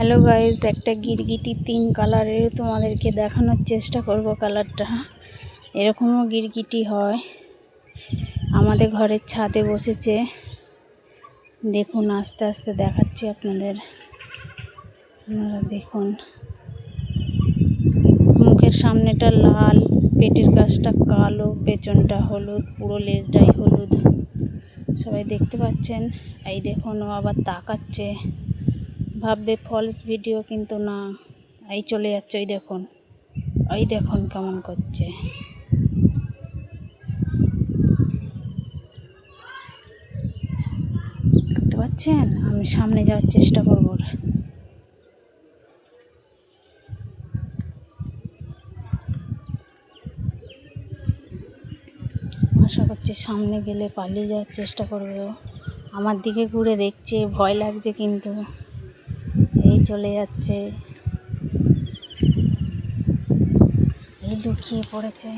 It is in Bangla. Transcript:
হ্যালো গাইস, একটা গিরগিটি 3 কালারের তোমাদেরকে দেখানোর চেষ্টা করব। কালারটা এরকমও গিরগিটি হয়। আমাদের ঘরের ছাদে বসেছে, দেখুন আস্তে আস্তে দেখাচ্ছি আপনাদের। আপনারা দেখুন, মুখের সামনেটা লাল, পেটের কাছটা কালো, পেছনটা হলুদ, পুরো লেজটাই হলুদ, সবাই দেখতে পাচ্ছেন। এই দেখুন, ও আবার তাকাচ্ছে, ভাববে ফলস ভিডিও, কিন্তু না, এই চলে যাচ্ছে। ওই দেখুন কেমন করছে। দেখতে পাচ্ছেন? আমি সামনে যাওয়ার চেষ্টা করব। আশা করছি সামনে গেলে পালিয়ে যাওয়ার চেষ্টা করবে। আমার দিকে ঘুরে দেখছে, ভয় লাগছে, কিন্তু এই চলে যাচ্ছে, এই লুকিয়ে পড়েছে।